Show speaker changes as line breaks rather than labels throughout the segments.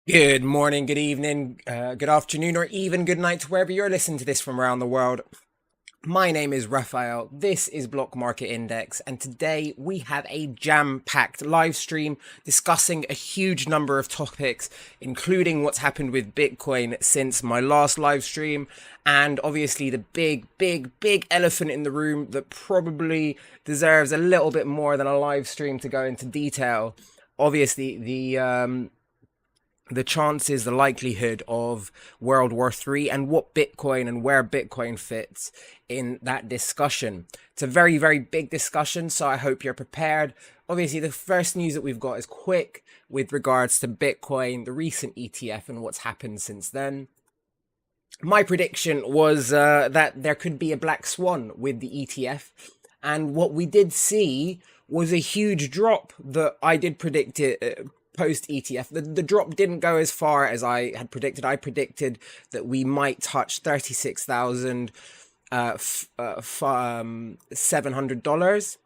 Good morning, good evening, good afternoon, or even good night to wherever you're listening to this from around the world. My name is Raphael. This is Block Market Index, and today we have a jam-packed live stream discussing a huge number of topics, including what's happened with Bitcoin since my last live stream, and obviously the big elephant in the room that probably deserves a little bit more than a live stream to go into detail. Obviously, the chances, the likelihood of World War III and what Bitcoin and where Bitcoin fits in that discussion. It's a very big discussion, so I hope you're prepared. Obviously, the first news that we've got is quick with regards to Bitcoin, the recent ETF, and what's happened since then. My prediction was that there could be a black swan with the ETF, and what we did see was a huge drop that I did predict it post ETF. The drop didn't go as far as I had predicted. I predicted that we might touch $36,700.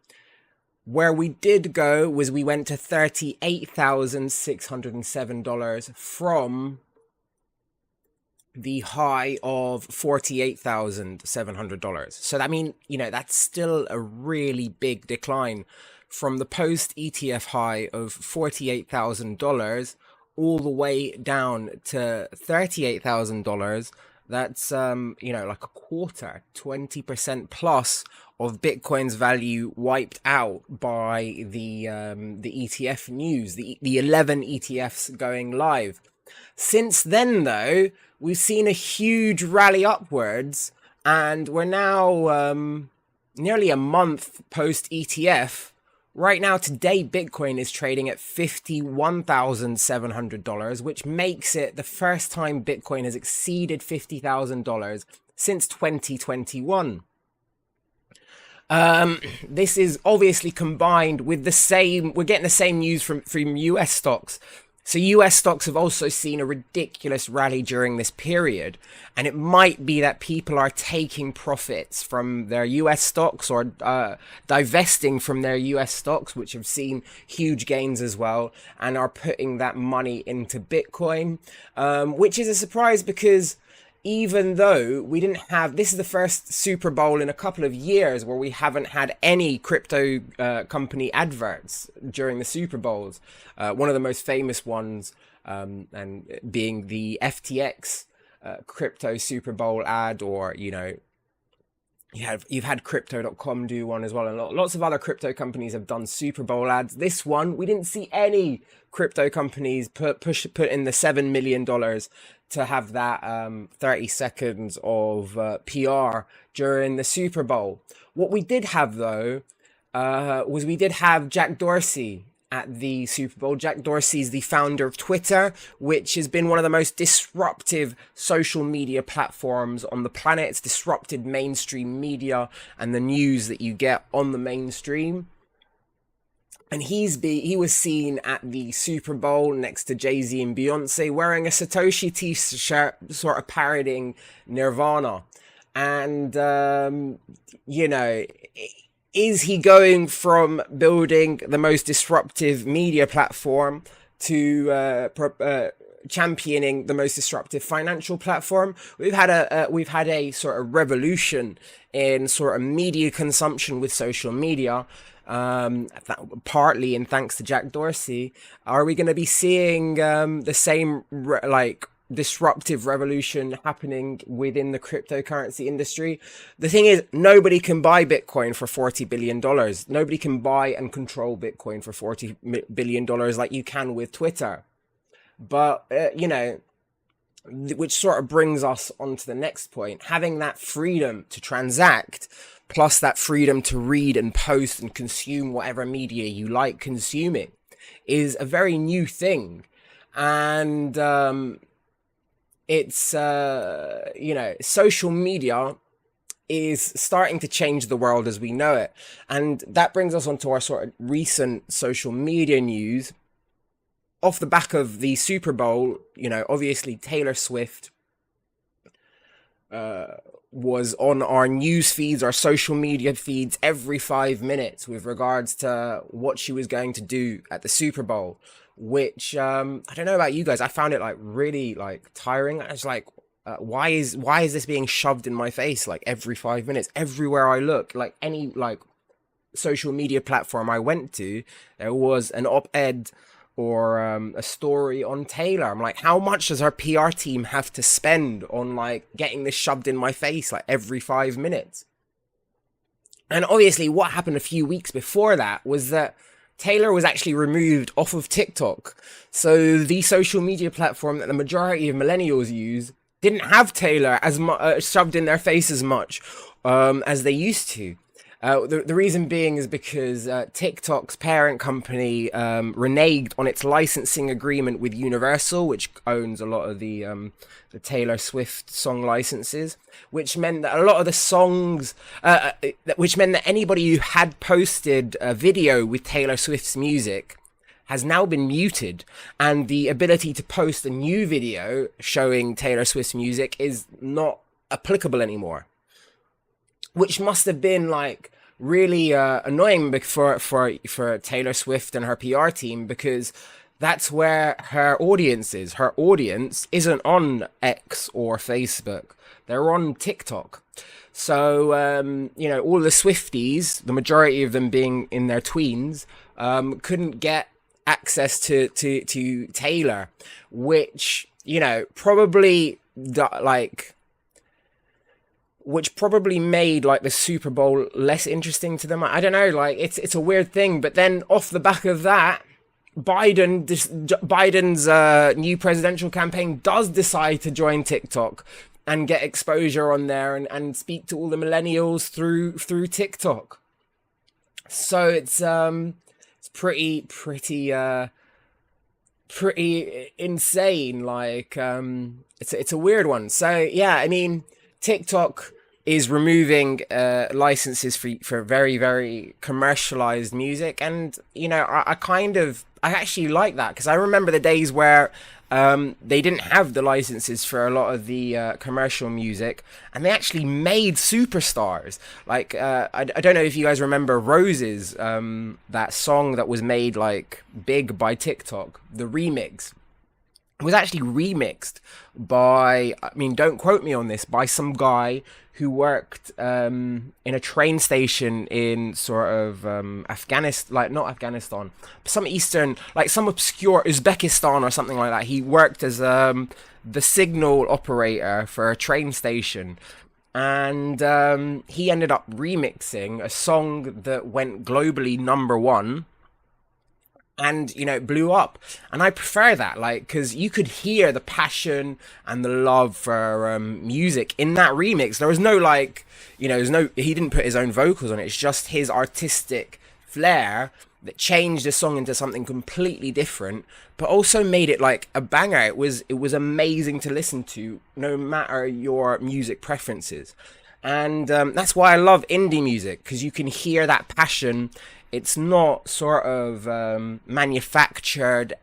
Where we did go was we went to $38,607 from the high of $48,700. So that that's still a really big decline from the post ETF high of $48,000 all the way down to $38,000. That's like a quarter, 20% plus of Bitcoin's value wiped out by the ETF news, the 11 ETFs going live. Since then, though, we've seen a huge rally upwards, and we're now nearly a month post ETF. Right now, today, Bitcoin is trading at $51,700, which makes it the first time Bitcoin has exceeded $50,000 since 2021. This is obviously combined with we're getting the same news from US stocks. So US stocks have also seen a ridiculous rally during this period, and it might be that people are taking profits from their US stocks or divesting from their US stocks, which have seen huge gains as well, and are putting that money into Bitcoin, which is a surprise because even though we didn't have, this is the first Super Bowl in a couple of years where we haven't had any crypto company adverts during the Super Bowls. One of the most famous ones, and being the FTX crypto Super Bowl ad, or you've had crypto.com do one as well, and lots of other crypto companies have done Super Bowl ads. This one, we didn't see any crypto companies put in the $7 million to have that 30 seconds of PR during the Super Bowl. What we did have, though, was we did have Jack Dorsey at the Super Bowl. Jack Dorsey is the founder of Twitter, which has been one of the most disruptive social media platforms on the planet. It's disrupted mainstream media and the news that you get on the mainstream. And he was seen at the Super Bowl next to Jay-Z and Beyonce wearing a Satoshi t-shirt, sort of parodying Nirvana. And, is he going from building the most disruptive media platform to championing the most disruptive financial platform? We've had a sort of revolution in sort of media consumption with social media. Partly and thanks to Jack Dorsey. Are we going to be seeing the same disruptive revolution happening within the cryptocurrency industry? The thing is, nobody can buy Bitcoin for $40 billion. Nobody can buy and control Bitcoin for $40 billion like you can with Twitter. But, which sort of brings us on to the next point. Having that freedom to transact, plus that freedom to read and post and consume whatever media you like consuming, is a very new thing. And it's social media is starting to change the world as we know it. And that brings us on to our sort of recent social media news. Off the back of the Super Bowl, obviously Taylor Swift was on our news feeds, our social media feeds, every 5 minutes with regards to what she was going to do at the Super Bowl. which I don't know about you guys, I found it like really like tiring. I was like, why is this being shoved in my face like every 5 minutes, everywhere I look, like any like social media platform I went to, there was an op-ed or a story on Taylor. I'm like, how much does our PR team have to spend on like getting this shoved in my face like every 5 minutes? And obviously what happened a few weeks before that was that Taylor was actually removed off of TikTok. So the social media platform that the majority of millennials use didn't have Taylor as shoved in their face as much as they used to. The reason being is because TikTok's parent company reneged on its licensing agreement with Universal, which owns a lot of the Taylor Swift song licenses, which meant that a lot of the songs, which meant that anybody who had posted a video with Taylor Swift's music has now been muted, and the ability to post a new video showing Taylor Swift's music is not applicable anymore. Which must have been like really annoying for Taylor Swift and her PR team, because that's where her audience is. Her audience isn't on X or Facebook; they're on TikTok. So all the Swifties, the majority of them being in their tweens, couldn't get access to Taylor, which probably which probably made like the Super Bowl less interesting to them. I don't know, like it's a weird thing. But then off the back of that, Biden's new presidential campaign does decide to join TikTok and get exposure on there and speak to all the millennials through TikTok. So it's pretty insane. Like it's a weird one. So yeah, I mean, TikTok is removing licenses for very, very commercialized music, and I actually like that, because I remember the days where they didn't have the licenses for a lot of the commercial music, and they actually made superstars. Like I don't know if you guys remember Roses, that song that was made like big by TikTok, the remix. It was actually remixed by, I mean, don't quote me on this, by some guy who worked in a train station in sort of Afghanistan, like not Afghanistan, some Eastern, like some obscure Uzbekistan or something like that. He worked as the signal operator for a train station. And he ended up remixing a song that went globally #1. And it blew up, and I prefer that, like, because you could hear the passion and the love for music in that remix. There was no he didn't put his own vocals on it. It's just his artistic flair that changed the song into something completely different, but also made it like a banger. It was amazing to listen to, no matter your music preferences. And that's why I love indie music, because you can hear that passion. It's not sort of manufactured,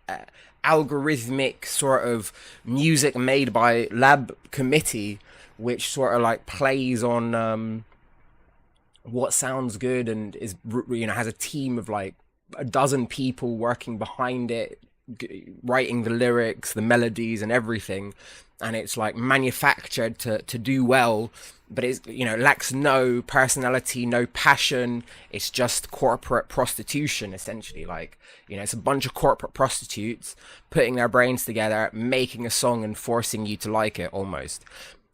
algorithmic sort of music made by Lab Committee, which sort of like plays on what sounds good and is has a team of like a dozen people working behind it, writing the lyrics, the melodies, and everything. And it's like manufactured to do well, but it's lacks no personality, no passion. It's just corporate prostitution, essentially. Like it's a bunch of corporate prostitutes putting their brains together, making a song and forcing you to like it, almost,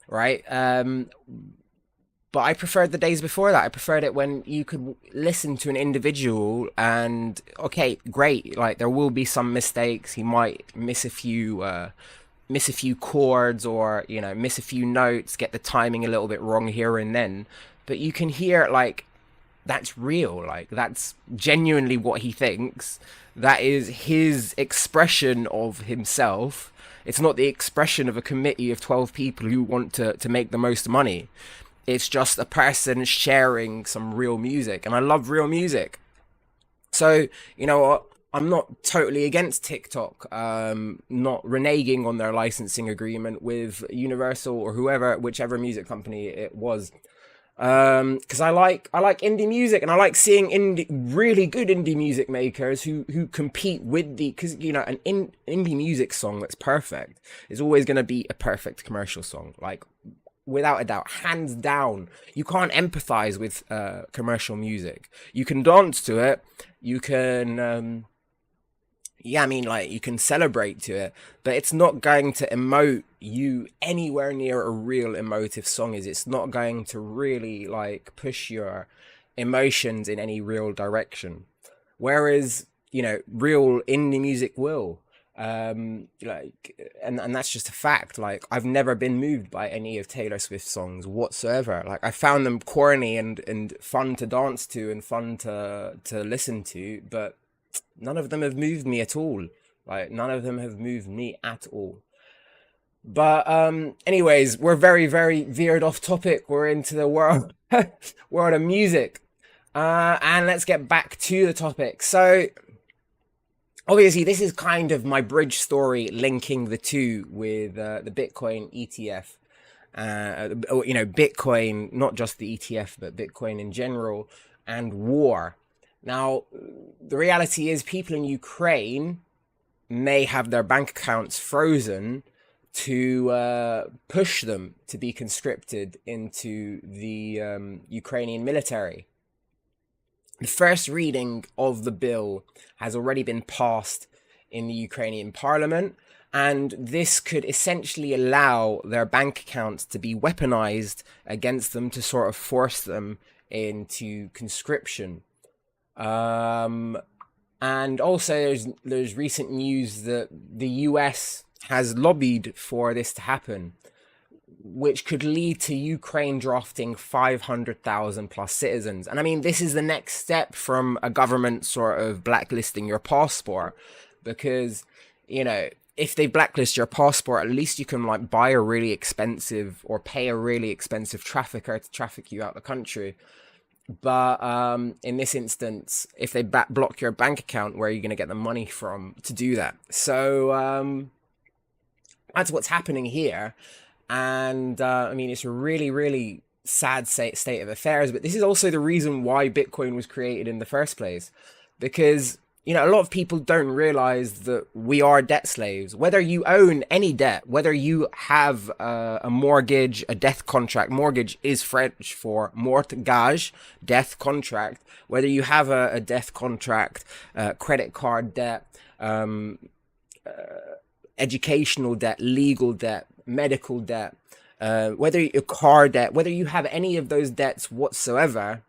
right? But I preferred the days before that. I preferred it when you could listen to an individual and, okay, great, like there will be some mistakes. He might miss a few chords, or miss a few notes, get the timing a little bit wrong here and then, but you can hear like that's real, like that's genuinely what he thinks. That is his expression of himself. It's not the expression of a committee of 12 people who want to make the most money. It's just a person sharing some real music, and I love real music. So you know what, I'm not totally against TikTok not reneging on their licensing agreement with Universal or whichever music company it was. Because I like indie music, and I like seeing really good indie music makers who compete with because an indie music song that's perfect is always going to be a perfect commercial song, like without a doubt, hands down. You can't empathize with commercial music. You can dance to it, you can yeah, I mean, like, you can celebrate to it, but it's not going to emote you anywhere near a real emotive song is. It's not going to really, like, push your emotions in any real direction. Whereas, real indie music will. And that's just a fact. Like, I've never been moved by any of Taylor Swift's songs whatsoever. Like, I found them corny and fun to dance to and fun to listen to, but none of them have moved me at all. Like, none of them have moved me at all. But anyways, we're very, very veered off topic. We're into the world world of music. And let's get back to the topic. So obviously this is kind of my bridge story linking the two with the Bitcoin ETF. Bitcoin, not just the ETF, but Bitcoin in general, and war. Now, the reality is people in Ukraine may have their bank accounts frozen to push them to be conscripted into the Ukrainian military. The first reading of the bill has already been passed in the Ukrainian parliament, and this could essentially allow their bank accounts to be weaponized against them to sort of force them into conscription. And also there's recent news that the US has lobbied for this to happen, which could lead to Ukraine drafting 500,000 plus citizens. And I mean, this is the next step from a government sort of blacklisting your passport, because, if they blacklist your passport, at least you can like buy a really expensive or pay a really expensive trafficker to traffic you out the country. But in this instance, if they block your bank account, where are you going to get the money from to do that? So that's what's happening here. And I mean, it's a really, really sad state of affairs. But this is also the reason why Bitcoin was created in the first place. Because, a lot of people don't realize that we are debt slaves. Whether you own any debt, whether you have a mortgage, a death contract. Mortgage is French for mortgage, death contract. Whether you have a death contract, credit card debt, educational debt, legal debt, medical debt, whether your car debt, whether you have any of those debts whatsoever,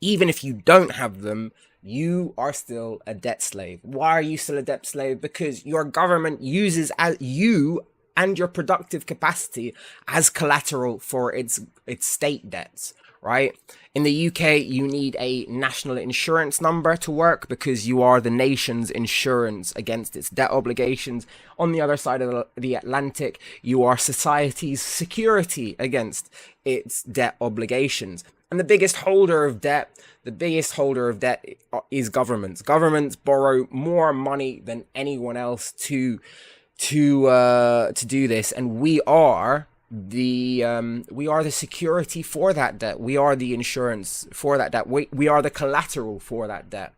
even if you don't have them, you are still a debt slave. Why are you still a debt slave? Because your government uses you and your productive capacity as collateral for its state debts, right? In the UK, you need a national insurance number to work because you are the nation's insurance against its debt obligations. On the other side of the Atlantic, you are society's security against its debt obligations. And the biggest holder of debt is governments. Governments borrow more money than anyone else to do this, and we are the security for that debt. We are the insurance for that debt. We are the collateral for that debt.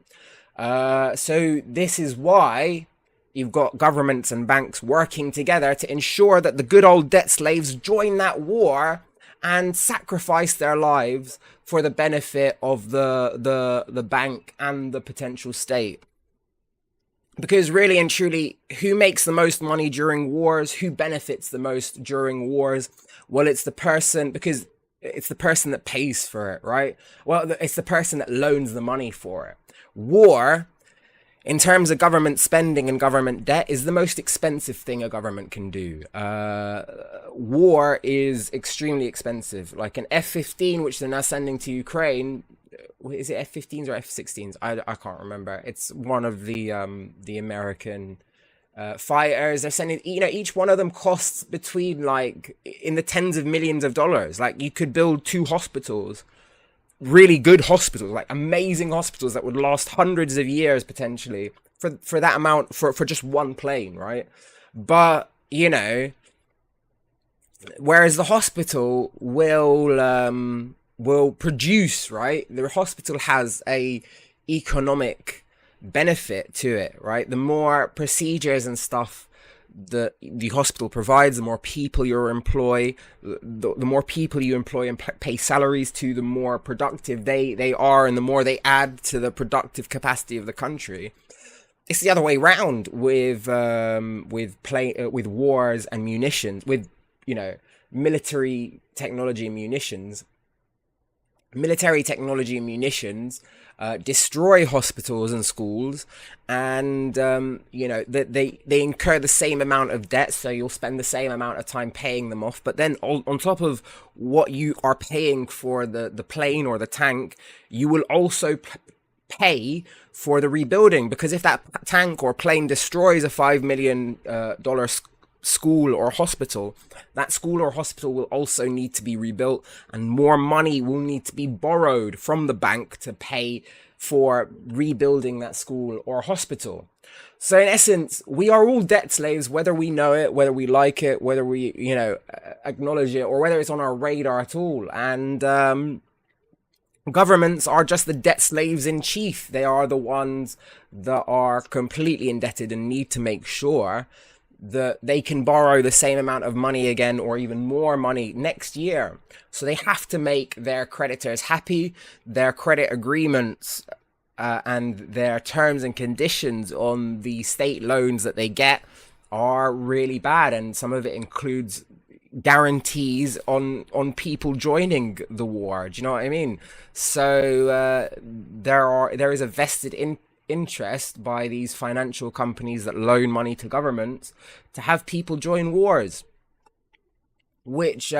So this is why you've got governments and banks working together to ensure that the good old debt slaves join that war and sacrifice their lives for the benefit of the bank and the potential state. Because really and truly, who makes the most money during wars? Who benefits the most during wars? Well, it's the person, because it's the person that pays for it, right? Well, it's the person that loans the money for it. War, in terms of government spending and government debt, is the most expensive thing a government can do. War is extremely expensive. Like an F-15, which they're now sending to Ukraine. Is it F-15s or F-16s? I can't remember. It's one of the American fighters. They're sending, each one of them costs between, like, in the tens of millions of dollars. Like, you could build 2 hospitals, really good hospitals, like amazing hospitals that would last hundreds of years potentially for that amount, for just one plane, right? But Whereas the hospital will produce, right? The hospital has a economic benefit to it, right? The more procedures and stuff the hospital provides, the more people you employ, the more people you employ and pay salaries to, the more productive they are, and the more they add to the productive capacity of the country. It's the other way around with wars and munitions, with military technology and munitions. Military technology and munitions destroy hospitals and schools, and they incur the same amount of debt, so you'll spend the same amount of time paying them off. But then on top of what you are paying for the plane or the tank, you will also pay for the rebuilding, because if that tank or plane destroys a $5 million school or hospital, that school or hospital will also need to be rebuilt, and more money will need to be borrowed from the bank to pay for rebuilding that school or hospital. So in essence, we are all debt slaves, whether we know it, whether we like it, whether we acknowledge it, or whether it's on our radar at all. And governments are just the debt slaves in chief. They are the ones that are completely indebted and need to make sure that they can borrow the same amount of money again, or even more money next year. So they have to make their creditors happy. Their credit agreements and their terms and conditions on the state loans that they get are really bad, and some of it includes guarantees on people joining the war. Do you know what I mean? So there is a vested interest by these financial companies that loan money to governments to have people join wars, which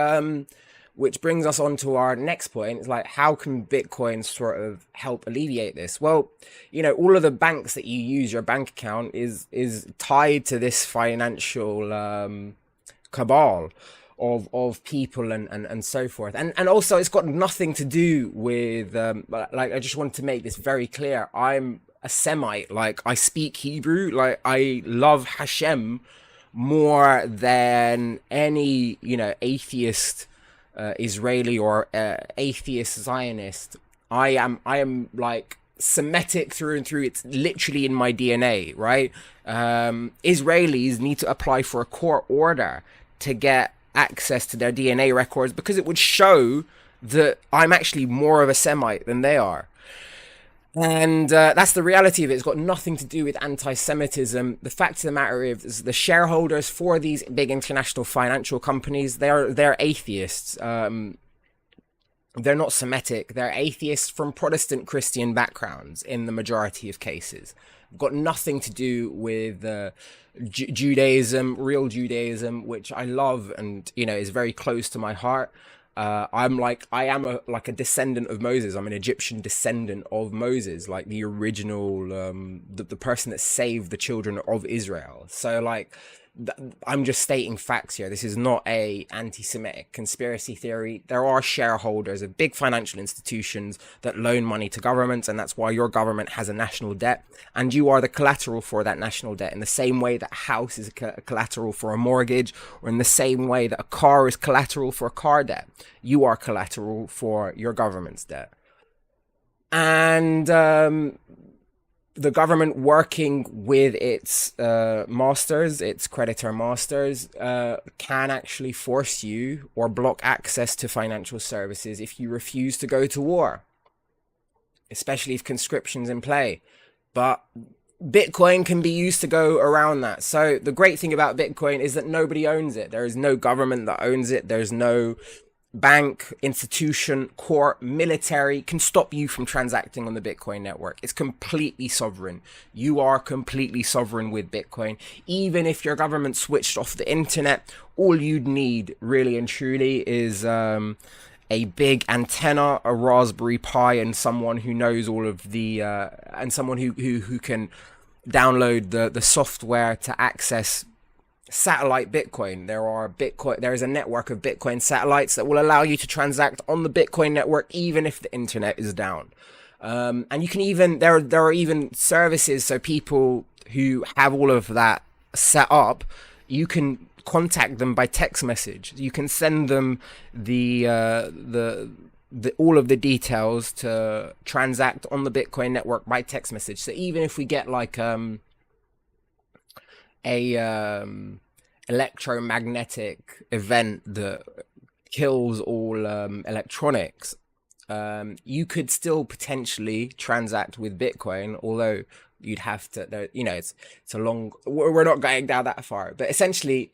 brings us on to our next point. It's like, how can Bitcoin sort of help alleviate this? Well, all of the banks that you use, your bank account is tied to this financial cabal of people and so forth, and also it's got nothing to do with I just want to make this very clear. I'm a Semite. Like, I speak Hebrew. Like, I love Hashem more than any atheist Israeli or atheist Zionist. I am like Semitic through and through. It's literally in my DNA, right? Israelis need to apply for a court order to get access to their DNA records, because it would show that I'm actually more of a Semite than they are. And that's the reality of it. It's got nothing to do with anti-Semitism. The fact of the matter is, the shareholders for these big international financial companies, they're atheists. They're not Semitic. They're atheists from Protestant Christian backgrounds in the majority of cases. Got nothing to do with Judaism, real Judaism, which I love and is very close to my heart. I am a descendant of Moses. I'm an Egyptian descendant of Moses, like the original, the person that saved the children of Israel. So I'm just stating facts here. This is not a anti-Semitic conspiracy theory. There are shareholders of big financial institutions that loan money to governments, and that's why your government has a national debt, and you are the collateral for that national debt, in the same way that a house is a collateral for a mortgage, or in the same way that a car is collateral for a car debt. You are collateral for your government's debt. And the government, working with its masters, its creditor masters, can actually force you or block access to financial services if you refuse to go to war, especially if conscription's in play. But Bitcoin can be used to go around that. So the great thing about Bitcoin is that nobody owns it. There is no government that owns it. There's no bank, institution, court, military can stop you from transacting on the Bitcoin network. It's completely sovereign. You are completely sovereign with Bitcoin. Even if your government switched off the internet, all you'd need really and truly is a big antenna, a Raspberry Pi, and someone who knows all of the and someone who can download the software to access satellite Bitcoin. There is a network of Bitcoin satellites that will allow you to transact on the Bitcoin network even if the internet is down. And you can even, there are even services, so people who have all of that set up, you can contact them by text message. You can send them the all of the details to transact on the Bitcoin network by text message. So even if we get like a electromagnetic event that kills all electronics, you could still potentially transact with Bitcoin, although you'd have to, it's a long, we're not going down that far, but essentially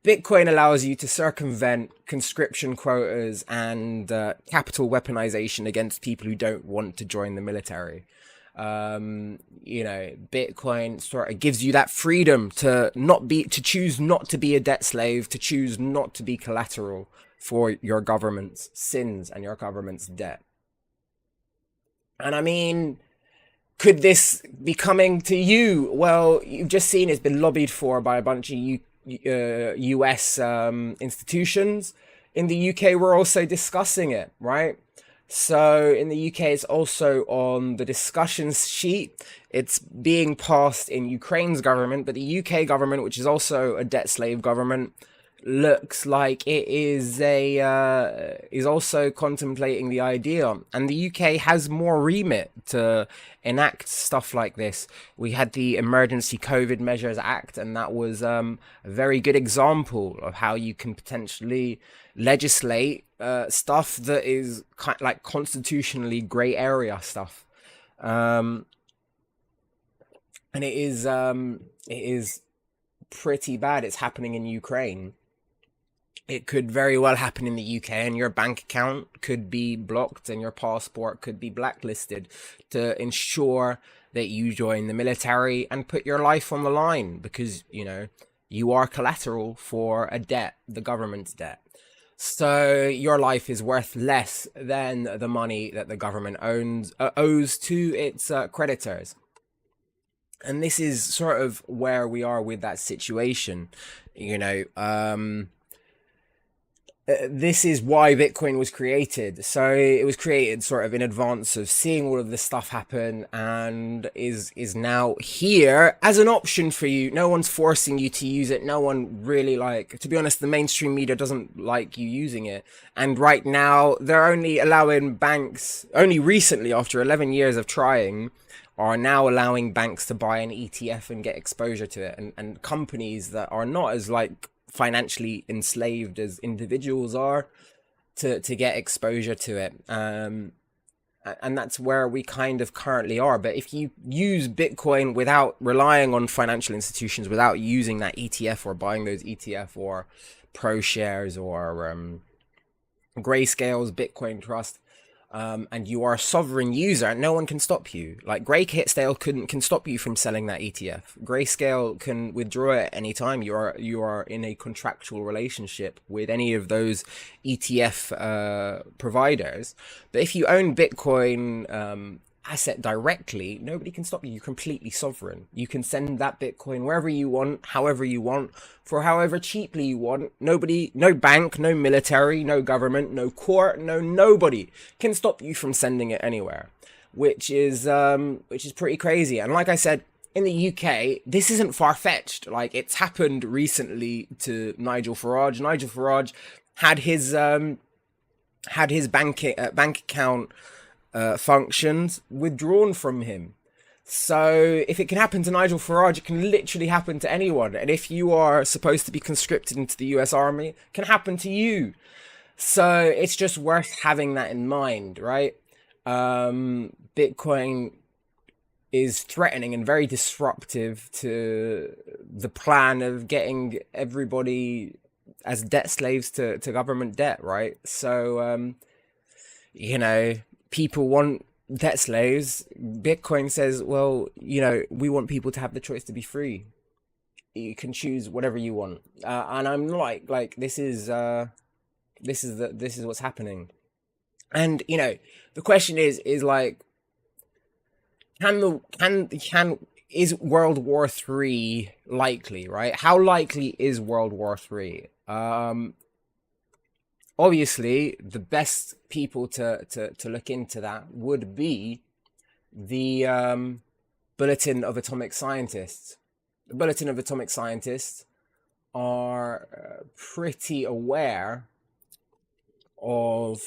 Bitcoin allows you to circumvent conscription quotas and capital weaponization against people who don't want to join the military. Bitcoin sort of gives you that freedom to choose not to be a debt slave, to choose not to be collateral for your government's sins and your government's debt. And I mean, could this be coming to you? Well, you've just seen it's been lobbied for by a bunch of US institutions. In the UK, we're also discussing it, right? So in the UK, it's also on the discussions sheet. It's being passed in Ukraine's government, but the UK government, which is also a debt slave government, looks like it is also contemplating the idea. And the UK has more remit to enact stuff like this. We had the Emergency COVID Measures Act, and that was a very good example of how you can potentially legislate stuff that is like constitutionally gray area stuff. And it is pretty bad. It's happening in Ukraine. It could very well happen in the UK, and your bank account could be blocked and your passport could be blacklisted to ensure that you join the military and put your life on the line because, you are collateral for a debt, the government's debt. So your life is worth less than the money that the government owes to its creditors. And this is sort of where we are with that situation, this is why Bitcoin was created. So it was created sort of in advance of seeing all of this stuff happen, and is now here as an option for you. No one's forcing you to use it. No one really, to be honest, the mainstream media doesn't like you using it. And right now they're only allowing banks, only recently after 11 years of trying, are now allowing banks to buy an ETF and get exposure to it, and companies that are not as financially enslaved as individuals are to get exposure to it. And that's where we kind of currently are. But if you use Bitcoin without relying on financial institutions, without using that ETF or buying those ETF or Pro Shares or Grayscale's Bitcoin Trust, and you are a sovereign user, no one can stop you. Like Grayscale can stop you from selling that ETF. Grayscale can withdraw it at any time. You are in a contractual relationship with any of those ETF providers. But if you own Bitcoin asset directly, nobody can stop you. You're completely sovereign. You can send that Bitcoin wherever you want, however you want, for however cheaply you want. Nobody, no bank, no military, no government, no court, nobody can stop you from sending it anywhere, which is pretty crazy. And like I said, in the UK, this isn't far-fetched. Like, it's happened recently to Nigel Farage. Nigel Farage had his bank account functions withdrawn from him. So if it can happen to Nigel Farage, it can literally happen to anyone. And if you are supposed to be conscripted into the US Army, it can happen to you. So it's just worth having that in mind, right? Bitcoin is threatening and very disruptive to the plan of getting everybody as debt slaves to government debt, right? So, people want debt slaves. Bitcoin says, well, we want people to have the choice to be free. You can choose whatever you want. And I'm like this is what's happening. And the question is is World War III likely, right? How likely is World War III? Obviously, the best people to look into that would be the Bulletin of Atomic Scientists. The Bulletin of Atomic Scientists are pretty aware of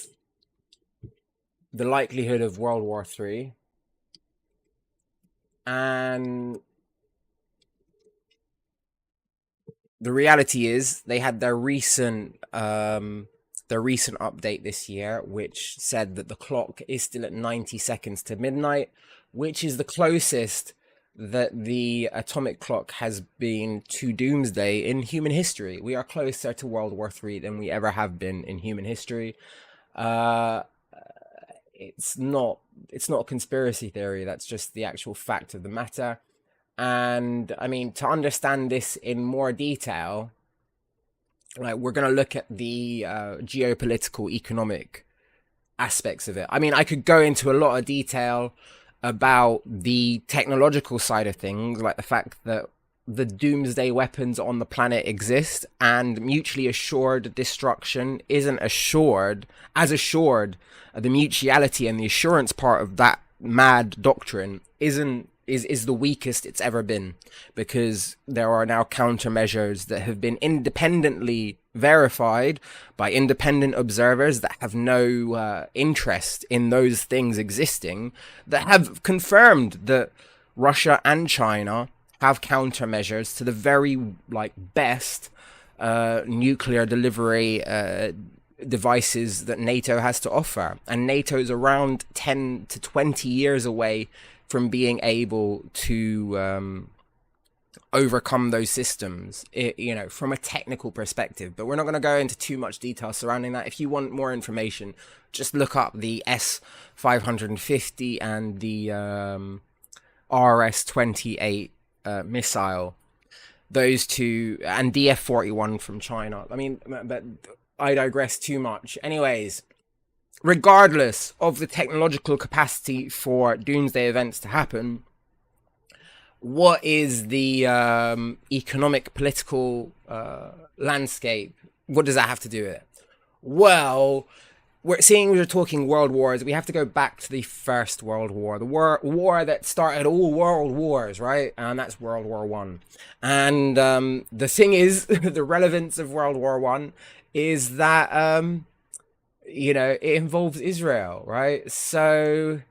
the likelihood of World War III, and the reality is they had their recent update this year, which said that the clock is still at 90 seconds to midnight, which is the closest that the atomic clock has been to doomsday in human history. We are closer to World War III than we ever have been in human history. Uh, it's not a conspiracy theory. That's just the actual fact of the matter. And I mean, to understand this in more detail, like, we're going to look at the geopolitical, economic aspects of it. I mean, I could go into a lot of detail about the technological side of things, like the fact that the doomsday weapons on the planet exist, and mutually assured destruction isn't assured as assured. The mutuality and the assurance part of that mad doctrine is the weakest it's ever been, because there are now countermeasures that have been independently verified by independent observers that have no interest in those things existing, that have confirmed that Russia and China have countermeasures to the very best nuclear delivery devices that NATO has to offer. And NATO's around 10 to 20 years away from being able to overcome those systems, from a technical perspective. But we're not going to go into too much detail surrounding that. If you want more information, just look up the S-550 and the RS-28 missile. Those two, and DF-41 from China. I mean, but I digress too much. Anyways, regardless of the technological capacity for doomsday events to happen, what is the economic, political landscape? What does that have to do with it? Well, we're talking world wars. We have to go back to the First World War, the war that started all world wars, right? And that's World War One. And the thing is, the relevance of World War One is that it involves Israel, right? So,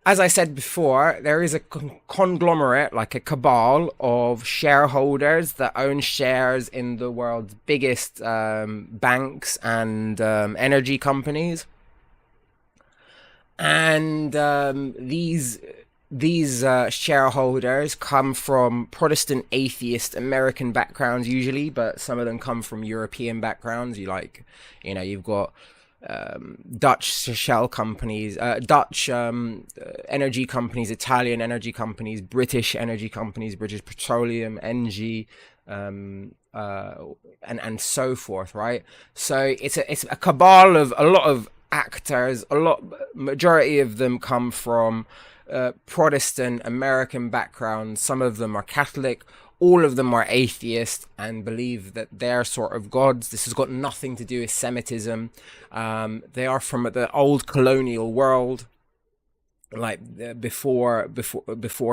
as I said before, there is a conglomerate, like a cabal of shareholders that own shares in the world's biggest banks and energy companies. And these shareholders come from Protestant atheist American backgrounds usually, but some of them come from European backgrounds. You've got Dutch shell companies, Dutch energy companies, Italian energy companies, British energy companies, British Petroleum, Engie, and so forth, right? So it's a cabal of a lot of actors. Majority of them come from Protestant American backgrounds. Some of them are Catholic. All of them are atheist and believe that they're sort of gods. This has got nothing to do with Semitism. They are from the old colonial world, like before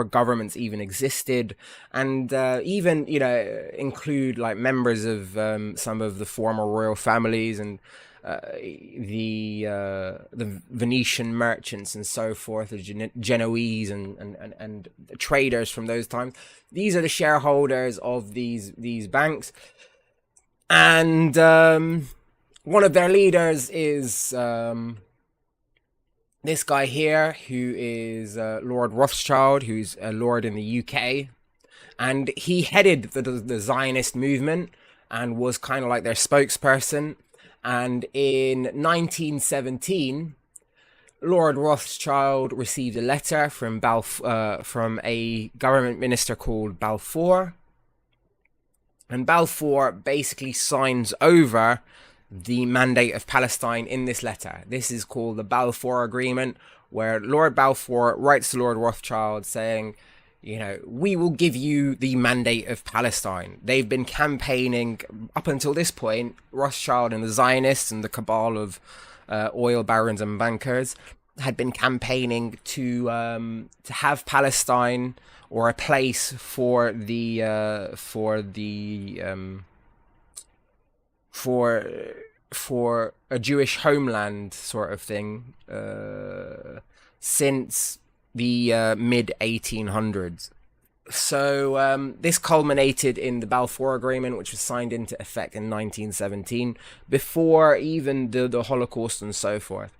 governments even existed, and even include like members of some of the former royal families and the Venetian merchants and so forth, the Genoese and traders from those times. These are the shareholders of these banks, and one of their leaders is this guy here, who is Lord Rothschild, who's a lord in the UK, and he headed the Zionist movement and was kind of like their spokesperson. And in 1917, Lord Rothschild received a letter from from a government minister called Balfour, and Balfour basically signs over the mandate of Palestine in this letter. This is called the Balfour Agreement, where Lord Balfour writes to Lord Rothschild saying, we will give you the mandate of Palestine. They've been campaigning up until this point, Rothschild and the Zionists and the cabal of oil barons and bankers had been campaigning to have Palestine, or a place for the for for a Jewish homeland sort of thing since the mid 1800s. So this culminated in the Balfour Agreement, which was signed into effect in 1917, before even the Holocaust and so forth.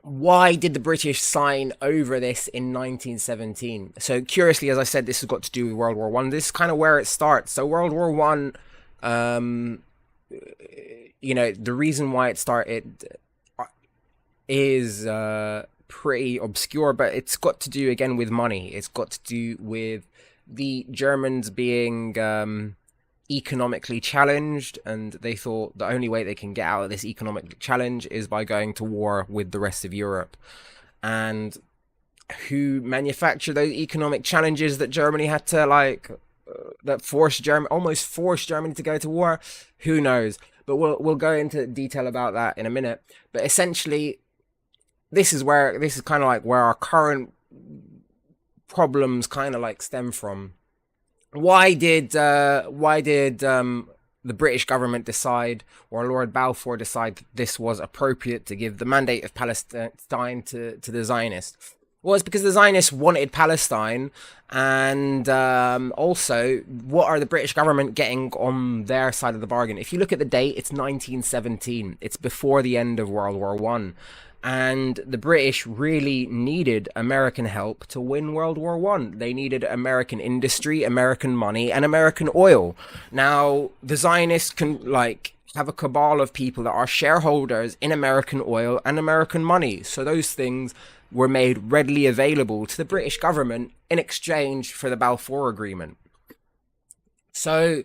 Why did the British sign over this in 1917? So curiously, as I said, this has got to do with World War One. This is kind of where it starts. So World War One, the reason why it started is pretty obscure, but it's got to do again with money. It's got to do with the Germans being economically challenged, and they thought the only way they can get out of this economic challenge is by going to war with the rest of Europe. And who manufactured those economic challenges that Germany had to that almost forced Germany to go to war? Who knows? But we'll go into detail about that in a minute. But essentially, this is kind of like where our current problems kind of like stem from. Why did the British government decide, or Lord Balfour decide, that this was appropriate to give the mandate of Palestine to the Zionists? Well, it's because the Zionists wanted Palestine, and also, what are the British government getting on their side of the bargain? If you look at the date, it's 1917. It's before the end of World War One. And the British really needed American help to win World War One. They needed American industry, American money, and American oil. Now, the Zionists can have a cabal of people that are shareholders in American oil and American money. So those things were made readily available to the British government in exchange for the Balfour Agreement. So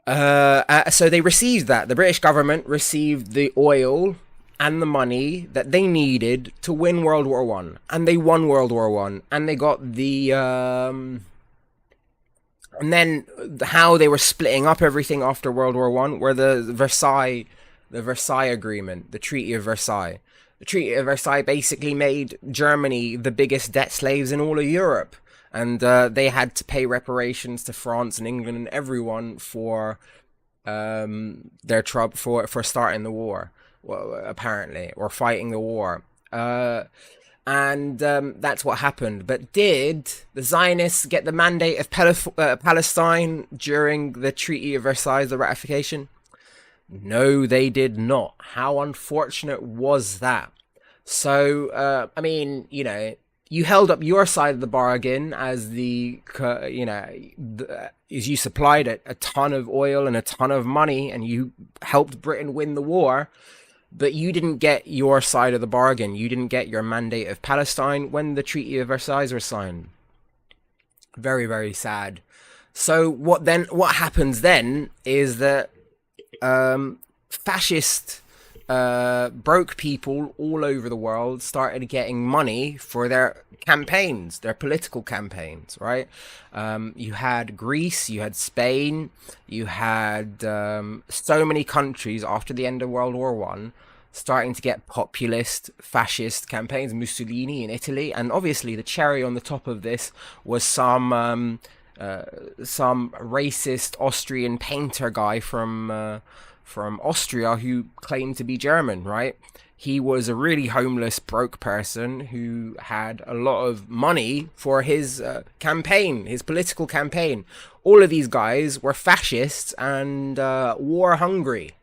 they received that. The British government received the oil and the money that they needed to win World War One, and they won World War One, and they got the and then how they were splitting up everything after World War One were the Versailles Agreement, the Treaty of Versailles. The Treaty of Versailles basically made Germany the biggest debt slaves in all of Europe, and they had to pay reparations to France and England and everyone for their trouble for starting the war. Well, apparently, or fighting the war. And that's what happened. But did the Zionists get the mandate of Palestine during the Treaty of Versailles, the ratification? No, they did not. How unfortunate was that? So, you held up your side of the bargain as as you supplied a ton of oil and a ton of money, and you helped Britain win the war. But you didn't get your side of the bargain. You didn't get your mandate of Palestine when the Treaty of Versailles was signed. Very, very sad. So what happens then is that fascist broke people all over the world started getting money for their campaigns, their political campaigns, right? You had Greece, you had Spain, you had so many countries after the end of World War One starting to get populist, fascist campaigns. Mussolini in Italy, and obviously the cherry on the top of this was some racist Austrian painter guy from Austria who claimed to be German, right? He was a really homeless, broke person who had a lot of money for his campaign, his political campaign. All of these guys were fascists and war hungry.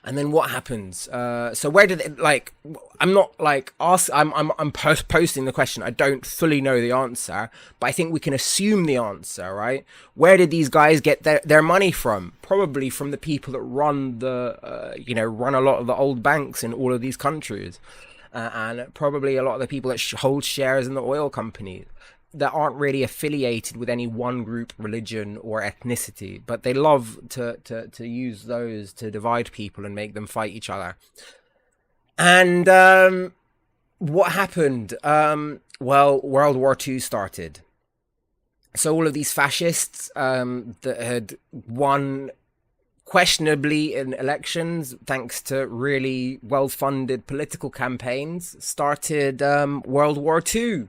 And then what happens? So where did it, I'm not I'm posting the question. I don't fully know the answer, but I think we can assume the answer, right? Where did these guys get their money from? Probably from the people that run run a lot of the old banks in all of these countries, and probably a lot of the people that hold shares in the oil companies that aren't really affiliated with any one group, religion, or ethnicity, but they love to use those to divide people and make them fight each other. And what happened? Well, World War II started. So all of these fascists that had won questionably in elections, thanks to really well-funded political campaigns, started World War II.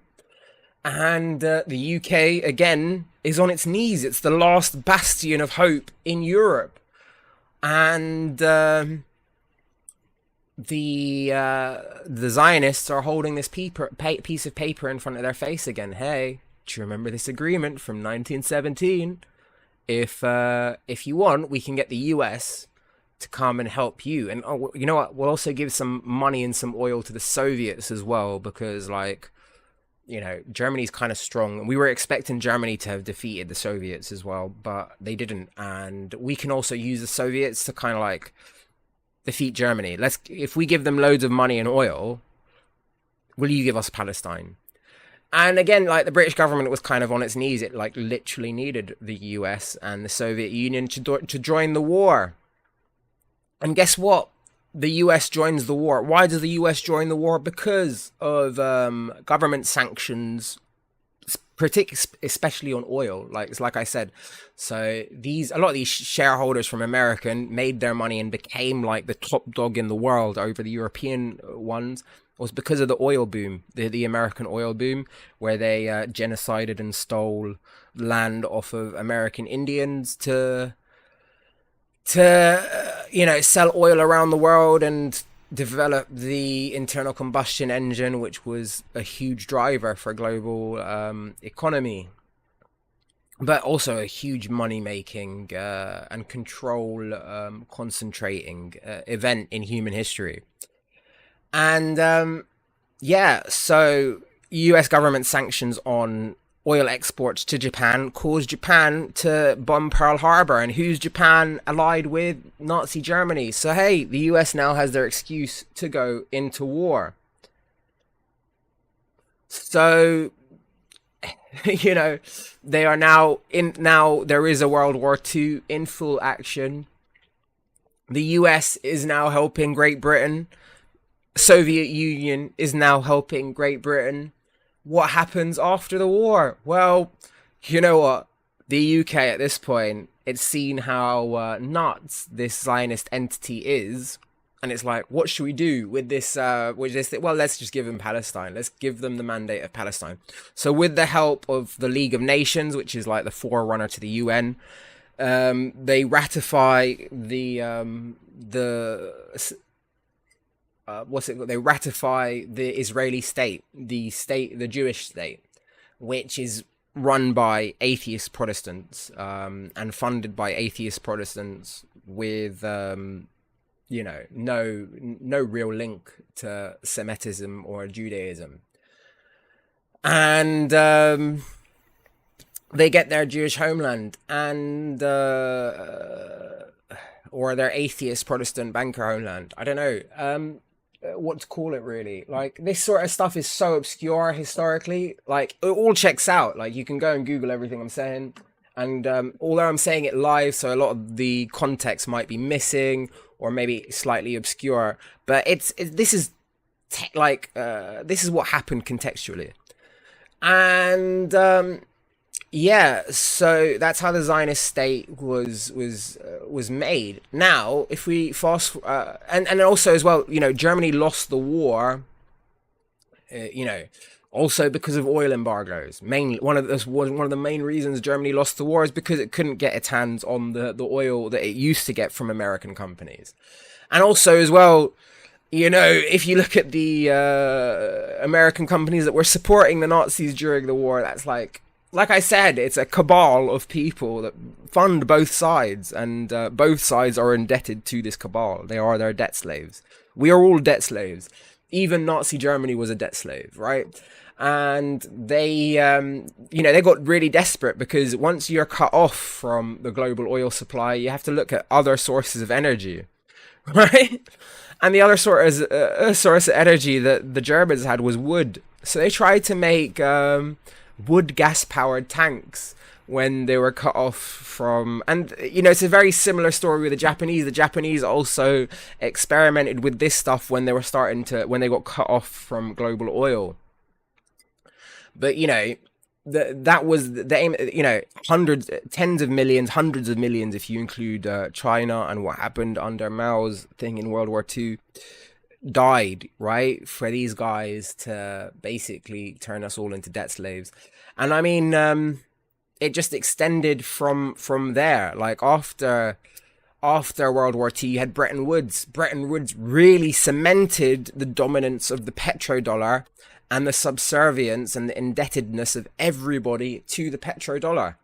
And the UK, again, is on its knees. It's the last bastion of hope in Europe. And the Zionists are holding this piece of paper in front of their face again. Hey, do you remember this agreement from 1917? If you want, we can get the US to come and help you. And oh, you know what? We'll also give some money and some oil to the Soviets as well, because like, you know, Germany's kind of strong. We were expecting Germany to have defeated the Soviets as well, but they didn't. And we can also use the Soviets to kind of like defeat Germany. If we give them loads of money and oil, will you give us Palestine? And again, like the British government was kind of on its knees. It like literally needed the US and the Soviet Union to join the war. And guess what? The US joins the war. Why does the US join the war? Because of government sanctions, especially on oil. Like I said, so a lot of these shareholders from America made their money and became like the top dog in the world over the European ones. It was because of the oil boom, the American oil boom, where they genocided and stole land off of American Indians to sell oil around the world and develop the internal combustion engine, which was a huge driver for global economy, but also a huge money-making and control concentrating event in human history. And so US government sanctions on oil exports to Japan caused Japan to bomb Pearl Harbor. And who's Japan allied with? Nazi Germany. So hey, the US now has their excuse to go into war. So they are now there is a World War II in full action. The US is now helping Great Britain. Soviet Union is now helping Great Britain. What happens after the war? Well, you know what? The UK at this point, it's seen how nuts this Zionist entity is. And it's like, what should we do with this? Well, let's just give them Palestine. Let's give them the mandate of Palestine. So with the help of the League of Nations, which is like the forerunner to the UN, they ratify They ratify the Israeli state, the Jewish state, which is run by atheist Protestants and funded by atheist Protestants with no real link to Semitism or Judaism. And they get their Jewish homeland and or their atheist Protestant banker homeland. I don't know what to call it, really. Like, this sort of stuff is so obscure historically. Like, it all checks out. Like, you can go and Google everything I'm saying. And although I'm saying it live, so a lot of the context might be missing or maybe slightly obscure, but this is what happened contextually. And so that's how the Zionist state was made. Now, if we fast and also as well, Germany lost the war. Also because of oil embargoes. Mainly, one of the main reasons Germany lost the war is because it couldn't get its hands on the oil that it used to get from American companies. And also as well, if you look at the American companies that were supporting the Nazis during the war, that's like I said, it's a cabal of people that fund both sides, and both sides are indebted to this cabal. They are their debt slaves. We are all debt slaves. Even Nazi Germany was a debt slave, right? And they got really desperate because once you're cut off from the global oil supply, you have to look at other sources of energy, right? And the other source of energy that the Germans had was wood. So they tried to make wood gas-powered tanks when they were cut off from, and it's a very similar story with the Japanese. The Japanese also experimented with this stuff when they got cut off from global oil. But that was the aim. Hundreds, tens of millions, hundreds of millions, if you include China and what happened under Mao's thing in World War II. died, right, for these guys to basically turn us all into debt slaves. And I mean, it just extended from there. Like after World War II, you had Bretton Woods. Bretton Woods really cemented the dominance of the petrodollar and the subservience and the indebtedness of everybody to the petrodollar.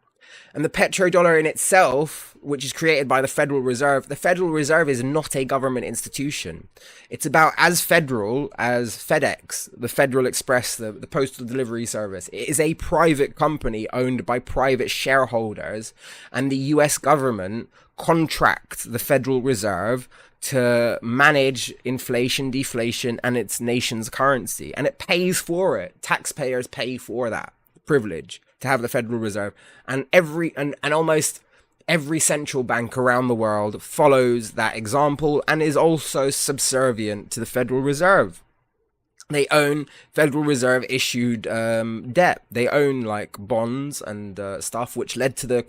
And the petrodollar in itself, which is created by the Federal Reserve is not a government institution. It's about as federal as FedEx, the Federal Express, the postal delivery service. It is a private company owned by private shareholders, and the US government contracts the Federal Reserve to manage inflation, deflation, and its nation's currency. And it pays for it. Taxpayers pay for that privilege to have the Federal Reserve, and almost every central bank around the world follows that example and is also subservient to the Federal Reserve. They own Federal Reserve issued debt. They own like bonds and stuff, which led to the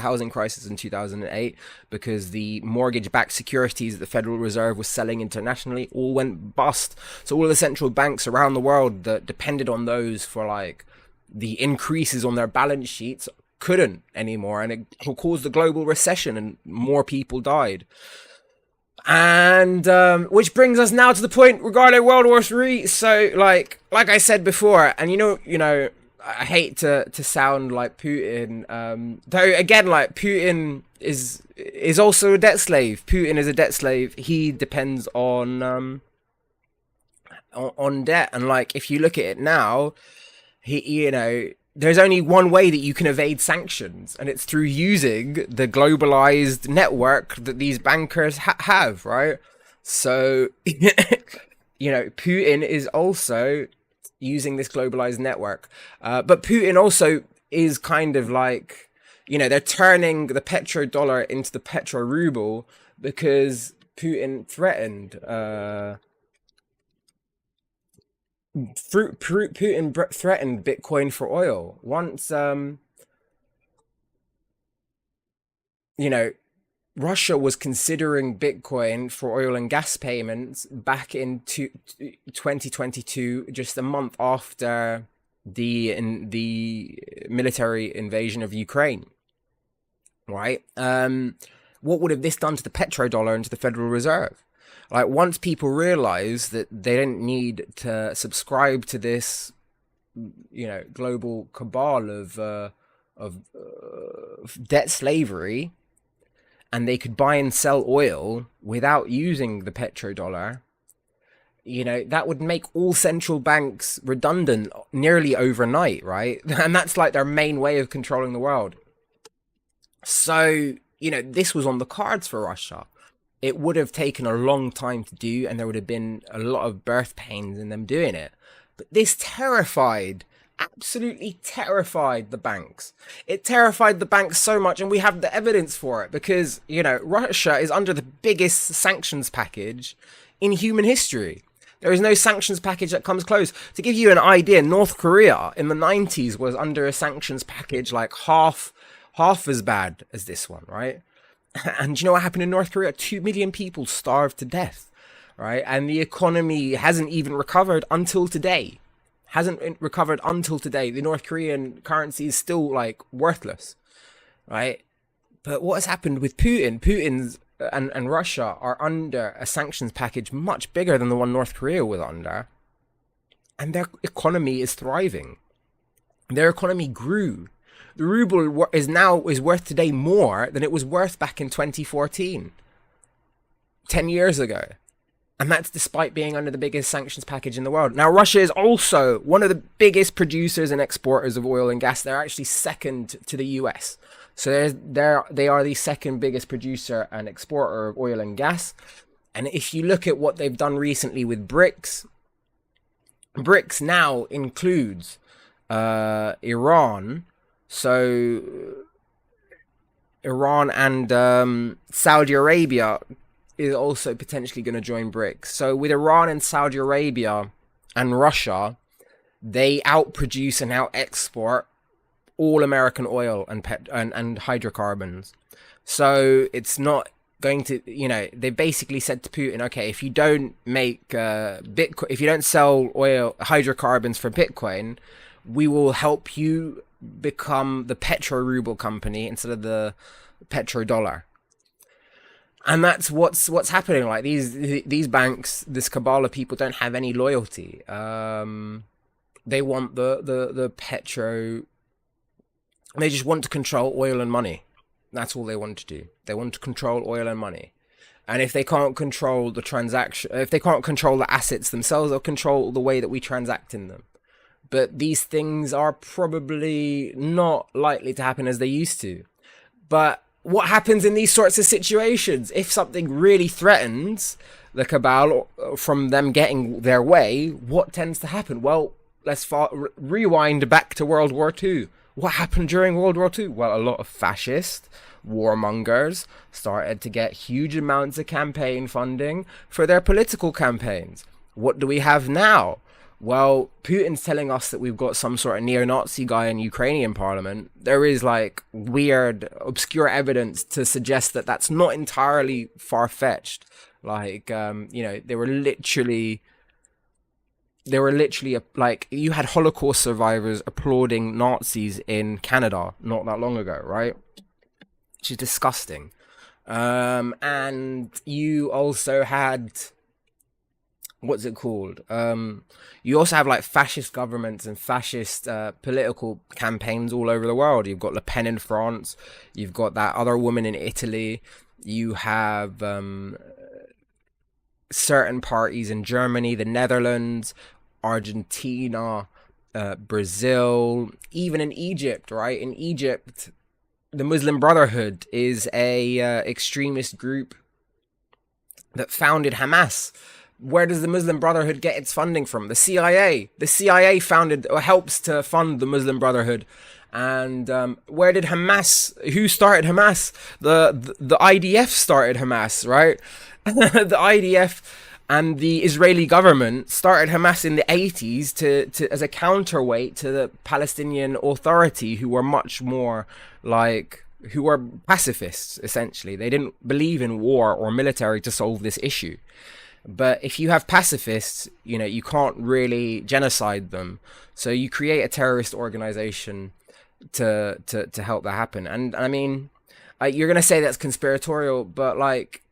housing crisis in 2008, because the mortgage-backed securities that the Federal Reserve was selling internationally all went bust. So all of the central banks around the world that depended on those for like the increases on their balance sheets couldn't anymore, and it caused a global recession and more people died. And which brings us now to the point regarding World War III. So like I said before, and you know, I hate to sound like Putin, though again, like Putin is also a debt slave. Putin is a debt slave. He depends on debt, and like if you look at it now, there's only one way that you can evade sanctions, and it's through using the globalized network that these bankers have, right? So, Putin is also using this globalized network. But Putin also is kind of like, they're turning the petrodollar into the petro-ruble because Putin threatened... Putin threatened Bitcoin for oil. Once, Russia was considering Bitcoin for oil and gas payments back in 2022, just a month after the military invasion of Ukraine. Right? What would have this done to the petrodollar and to the Federal Reserve? Like, once people realize that they didn't need to subscribe to this, global cabal of debt slavery, and they could buy and sell oil without using the petrodollar, that would make all central banks redundant nearly overnight, right? And that's like their main way of controlling the world. So, this was on the cards for Russia. It would have taken a long time to do, and there would have been a lot of birth pains in them doing it. But this absolutely terrified the banks. It terrified the banks so much, and we have the evidence for it, because, Russia is under the biggest sanctions package in human history. There is no sanctions package that comes close. To give you an idea, North Korea in the 90s was under a sanctions package like half as bad as this one, right? And you know what happened in North Korea? 2 million people starved to death, right? And the economy hasn't even recovered until today. The North Korean currency is still like worthless, right? But what has happened with Putin? Putin's and Russia are under a sanctions package much bigger than the one North Korea was under. And their economy is thriving. Their economy grew. The ruble is worth today more than it was worth back in 2014, 10 years ago. And that's despite being under the biggest sanctions package in the world. Now, Russia is also one of the biggest producers and exporters of oil and gas. They're actually second to the US. So they are the second biggest producer and exporter of oil and gas. And if you look at what they've done recently with BRICS now includes Iran. So Iran and Saudi Arabia is also potentially going to join BRICS. So with Iran and Saudi Arabia and Russia, they outproduce and out-export all American oil and hydrocarbons. So it's not going to, they basically said to Putin, okay, if you don't make Bitcoin, if you don't sell oil, hydrocarbons for Bitcoin, we will help you become the petro-ruble company instead of the petrodollar. And that's what's happening. Like these banks, this cabal of people don't have any loyalty. They want the petro. They just want to control oil and money. That's all they want to do. They want to control oil and money. And if they can't control the transaction, if they can't control the assets themselves, they'll control the way that we transact in them. But these things are probably not likely to happen as they used to. But what happens in these sorts of situations? If something really threatens the cabal from them getting their way, what tends to happen? Well, let's rewind back to World War II. What happened during World War II? Well, a lot of fascist warmongers started to get huge amounts of campaign funding for their political campaigns. What do we have now? Well, Putin's telling us that we've got some sort of neo-Nazi guy in Ukrainian parliament. There is like weird, obscure evidence to suggest that that's not entirely far-fetched. Like, they were literally like, you had Holocaust survivors applauding Nazis in Canada not that long ago, right? Which is disgusting. And you also had, what's it called? You also have like fascist governments and fascist political campaigns all over the world. You've got Le Pen in France. You've got that other woman in Italy. You have certain parties in Germany, the Netherlands, Argentina, Brazil, even in Egypt, right? In Egypt, the Muslim Brotherhood is a extremist group that founded Hamas. Where does the Muslim Brotherhood get its funding from? The CIA. The CIA founded or helps to fund the Muslim Brotherhood. And where did Hamas? Who started Hamas? The IDF started Hamas, right? The IDF and the Israeli government started Hamas in the 80s to as a counterweight to the Palestinian Authority, who were much more like, who were pacifists, essentially. They didn't believe in war or military to solve this issue. But if you have pacifists, you can't really genocide them. So you create a terrorist organization to help that happen. And I mean, you're going to say that's conspiratorial, but like,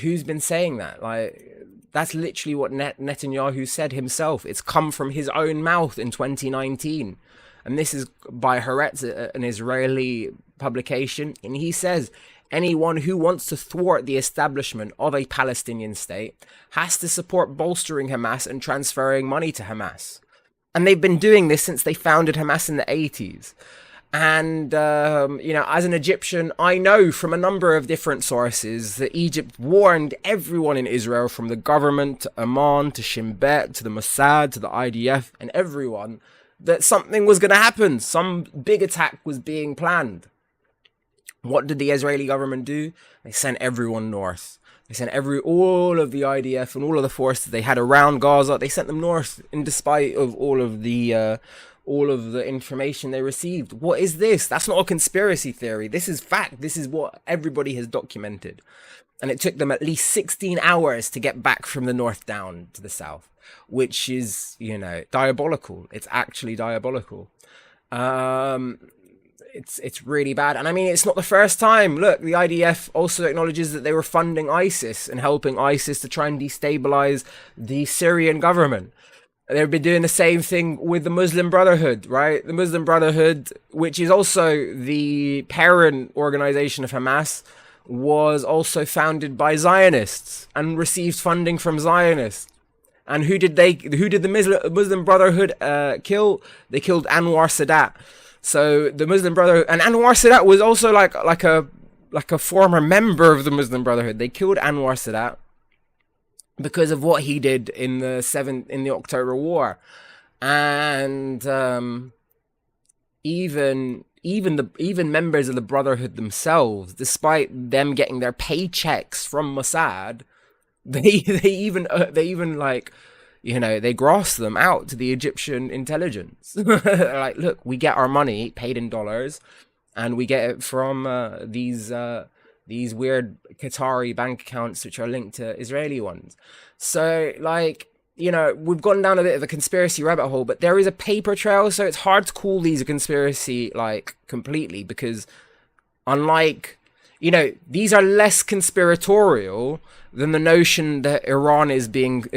who's been saying that? Like, that's literally what Netanyahu said himself. It's come from his own mouth in 2019. And this is by Haaretz, an Israeli publication. And he says, anyone who wants to thwart the establishment of a Palestinian state has to support bolstering Hamas and transferring money to Hamas. And they've been doing this since they founded Hamas in the 80s. And, as an Egyptian, I know from a number of different sources that Egypt warned everyone in Israel, from the government to Amman to Shin Bet to the Mossad to the IDF and everyone, that something was going to happen. Some big attack was being planned. What did the Israeli government do? They sent everyone north. They sent all of the IDF and all of the forces they had around Gaza. They sent them north, in despite of all of the information they received. What is this? That's not a conspiracy theory. This is fact. This is what everybody has documented. And it took them at least 16 hours to get back from the north down to the south, which is, diabolical. It's actually diabolical. It's really bad. And I mean, it's not the first time. Look, the IDF also acknowledges that they were funding ISIS and helping ISIS to try and destabilize the Syrian government. They've been doing the same thing with the Muslim Brotherhood, right? The Muslim Brotherhood, which is also the parent organization of Hamas, was also founded by Zionists and received funding from Zionists. And who did the Muslim Brotherhood kill? They killed Anwar Sadat. So the Muslim Brotherhood, and Anwar Sadat was also like a former member of the Muslim Brotherhood. They killed Anwar Sadat because of what he did in the October War. And even members of the Brotherhood themselves, despite them getting their paychecks from Mossad, they grass them out to the Egyptian intelligence. Like, look, we get our money paid in dollars, and we get it from these these weird Qatari bank accounts which are linked to Israeli ones. So, like, we've gone down a bit of a conspiracy rabbit hole, but there is a paper trail, so it's hard to call these a conspiracy, like, completely, because unlike, these are less conspiratorial than the notion that Iran is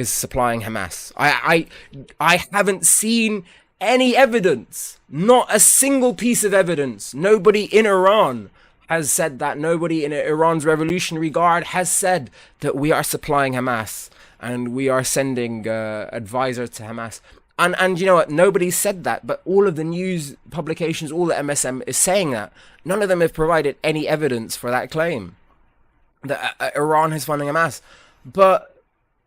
supplying Hamas. I haven't seen any evidence, not a single piece of evidence. Nobody in Iran has said that. Nobody in Iran's Revolutionary Guard has said that we are supplying Hamas and we are sending advisors to Hamas. And you know what? Nobody said that, but all of the news publications, all the MSM is saying that. None of them have provided any evidence for that claim that Iran is funding Hamas. But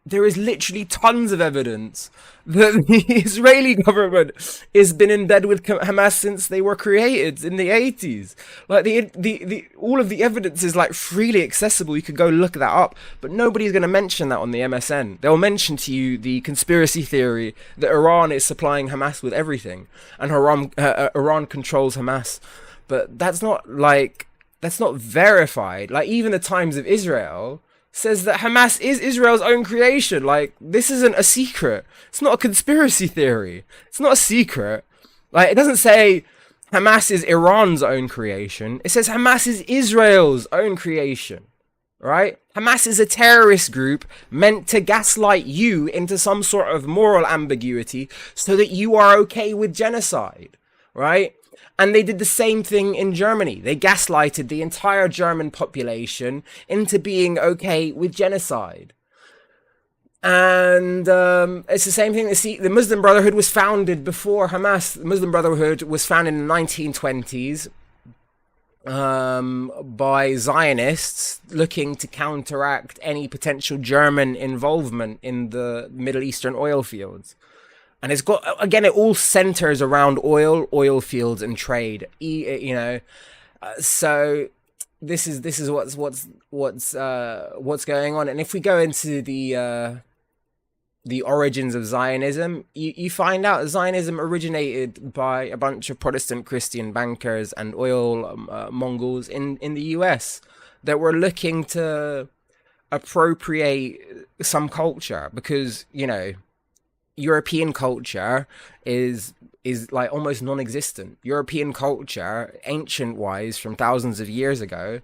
there is literally tons of evidence that the Israeli government has been in bed with Hamas since they were created in the 80s. Like the all of the evidence is like freely accessible. You could go look that up, but nobody's going to mention that on the MSN. They'll mention to you the conspiracy theory that Iran is supplying Hamas with everything and Iran controls Hamas. But that's not verified. Like even the Times of Israel says that Hamas is Israel's own creation. Like, this isn't a secret. It's not a conspiracy theory. It's not a secret. Like, it doesn't say Hamas is Iran's own creation. It says Hamas is Israel's own creation, right? Hamas is a terrorist group meant to gaslight you into some sort of moral ambiguity so that you are okay with genocide, right? And they did the same thing in Germany. They gaslighted the entire German population into being okay with genocide. And it's the same thing. The Muslim Brotherhood was founded before Hamas. The Muslim Brotherhood was founded in the 1920s by Zionists looking to counteract any potential German involvement in the Middle Eastern oil fields. And it's got, again, it all centers around oil fields and trade. So this is what's going on. And if we go into the origins of Zionism, you find out Zionism originated by a bunch of Protestant Christian bankers and oil Mongols in the US that were looking to appropriate some culture because, European culture is like almost non-existent. European culture, ancient wise, from thousands of years ago,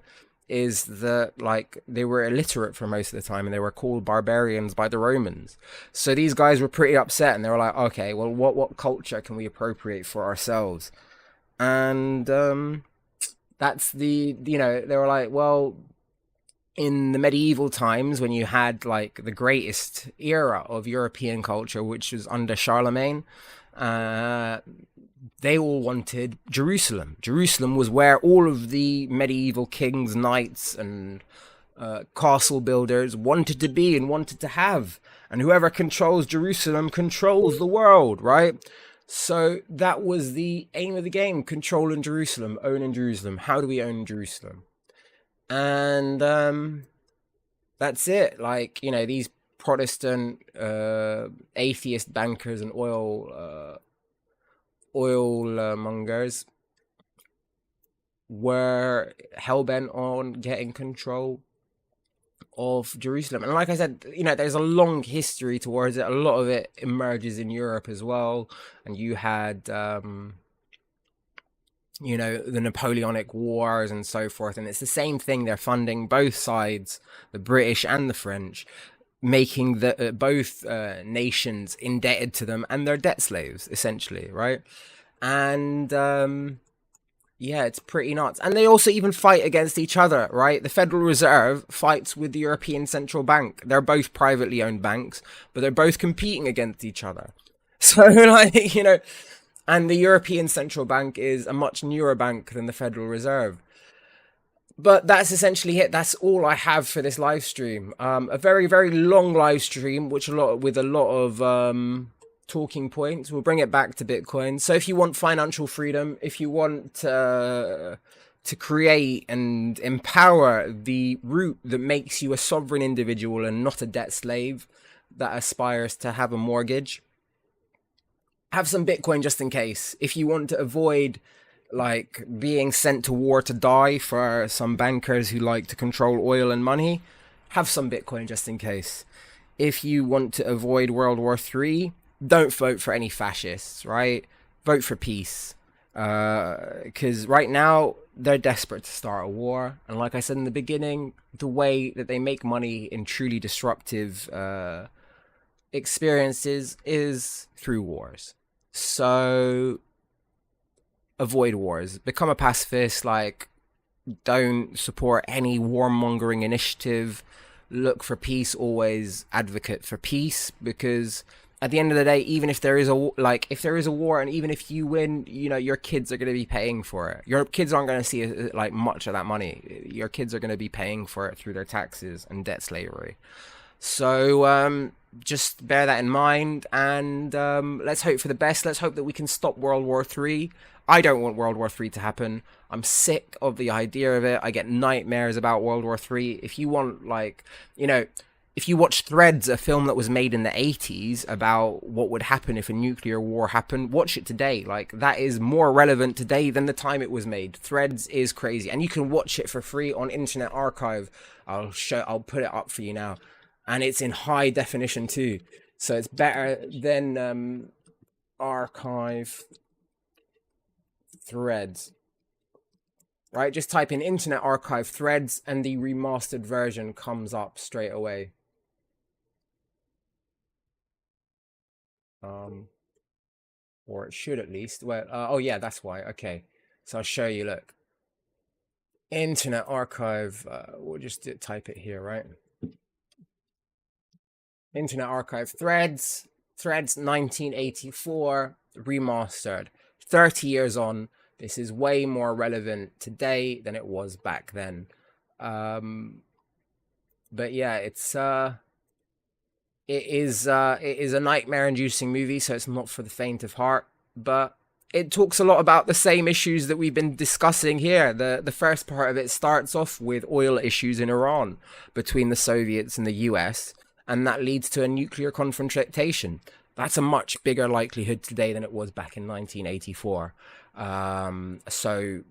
is that like they were illiterate for most of the time and they were called barbarians by the Romans. So these guys were pretty upset and they were like, okay, well, what culture can we appropriate for ourselves? And that's they were like, well, in the medieval times, when you had like the greatest era of European culture, which was under Charlemagne, they all wanted Jerusalem. Jerusalem was where all of the medieval kings, knights, and castle builders wanted to be and wanted to have. And whoever controls Jerusalem controls the world, right? So that was the aim of the game: controlling Jerusalem, owning Jerusalem. How do we own Jerusalem? And that's it. Like, these Protestant atheist bankers and oil mongers were hell-bent on getting control of Jerusalem. And like I said, there's a long history towards it. A lot of it emerges in Europe as well. And you had the Napoleonic Wars and so forth. And it's the same thing. They're funding both sides, the British and the French, making both nations indebted to them and their debt slaves, essentially, right? And it's pretty nuts. And they also even fight against each other, right? The Federal Reserve fights with the European Central Bank. They're both privately owned banks, but they're both competing against each other. So, and the European Central Bank is a much newer bank than the Federal Reserve. But that's essentially it. That's all I have for this live stream. A very, very long live stream, with a lot of talking points. We'll bring it back to Bitcoin. So if you want financial freedom, if you want to create and empower the route that makes you a sovereign individual and not a debt slave that aspires to have a mortgage, have some Bitcoin just in case. If you want to avoid like being sent to war to die for some bankers who like to control oil and money, have some Bitcoin just in case. If you want to avoid World War III, don't vote for any fascists, right? Vote for peace. Because right now, they're desperate to start a war. And like I said in the beginning, the way that they make money in truly disruptive experiences is through wars. So avoid wars. Become a pacifist. Like, don't support any warmongering initiative. Look for peace. Always advocate for peace, because at the end of the day, even if there is a war, and even if you win, your kids are going to be paying for it. Your kids aren't going to see like much of that money. Your kids are going to be paying for it through their taxes and debt slavery. So just bear that in mind, and let's hope for the best. Let's hope that we can stop World War III. I don't want World War III to happen. I'm sick of the idea of it. I get nightmares about World War III. If you want, if you watch Threads, a film that was made in the 80s about what would happen if a nuclear war happened, watch it today. Like, that is more relevant today than the time it was made. Threads is crazy, and you can watch it for free on Internet Archive. I'll put it up for you now. And it's in high definition too, so it's better than archive Threads. Right, just type in Internet Archive Threads and the remastered version comes up straight away. Or it should at least. Well, oh yeah, that's why. Okay, so I'll show you. Look, Internet Archive. We'll just type it here, right? Internet Archive Threads 1984 remastered. 30 years on, this is way more relevant today than it was back then. But yeah, it is a nightmare-inducing movie, so it's not for the faint of heart. But it talks a lot about the same issues that we've been discussing here. The first part of it starts off with oil issues in Iran between the Soviets and the US. And that leads to a nuclear confrontation. That's a much bigger likelihood today than it was back in 1984. So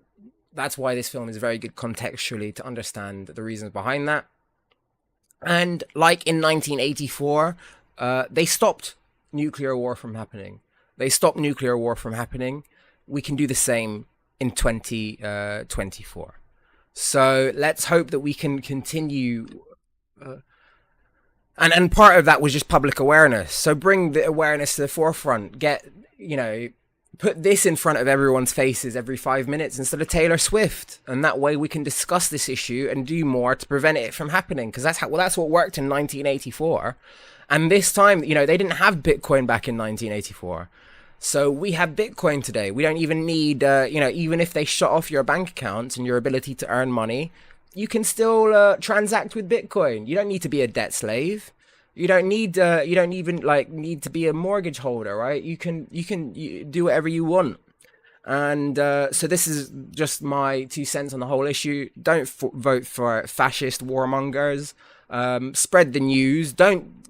that's why this film is very good contextually to understand the reasons behind that. And like in 1984, they stopped nuclear war from happening. They stopped nuclear war from happening. We can do the same in 2024. So let's hope that we can continue... And part of that was just public awareness. So bring the awareness to the forefront. Put this in front of everyone's faces every 5 minutes instead of Taylor Swift. And that way we can discuss this issue and do more to prevent it from happening. Because that's what worked in 1984. And this time, they didn't have Bitcoin back in 1984. So we have Bitcoin today. We don't even need, even if they shut off your bank accounts and your ability to earn money, you can still transact with Bitcoin. You don't need to be a debt slave. You don't need. You don't even need to be a mortgage holder, right? You can do whatever you want. And so this is just my 2 cents on the whole issue. Don't vote for fascist warmongers. Spread the news. Don't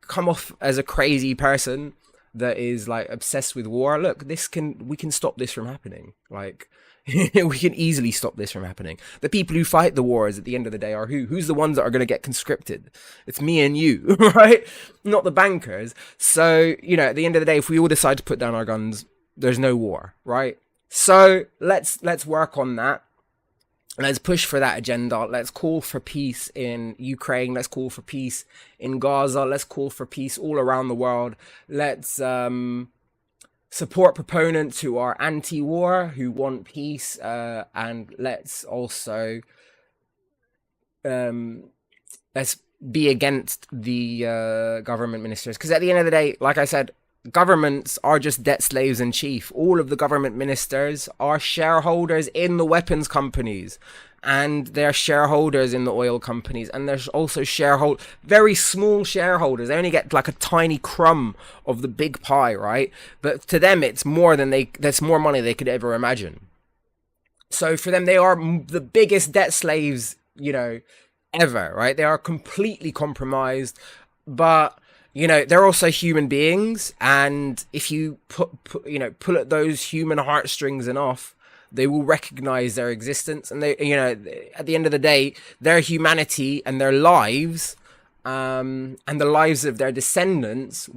come off as a crazy person that is obsessed with war. Look, we can stop this from happening. We can easily stop this from happening. The people who fight the wars at the end of the day are who's the ones that are going to get conscripted? It's me and you, right? Not the bankers. So, at the end of the day, if we all decide to put down our guns, there's no war, right? So let's work on that. Let's push for that agenda. Let's call for peace in Ukraine. Let's call for peace in Gaza. Let's call for peace all around the world. Let's support proponents who are anti-war, who want peace, and let's also let's be against the government ministers. Because at the end of the day, like I said, governments are just debt slaves in chief. All of the government ministers are shareholders in the weapons companies, and they're shareholders in the oil companies, and there's also very small shareholders. They only get a tiny crumb of the big pie, right? But to them, it's more that's more money they could ever imagine. So for them, they are the biggest debt slaves, ever, right? They are completely compromised, but they're also human beings, and if you pull at those human heartstrings enough, they will recognize their existence, and they, you know, at the end of the day, their humanity and their lives, and the lives of their descendants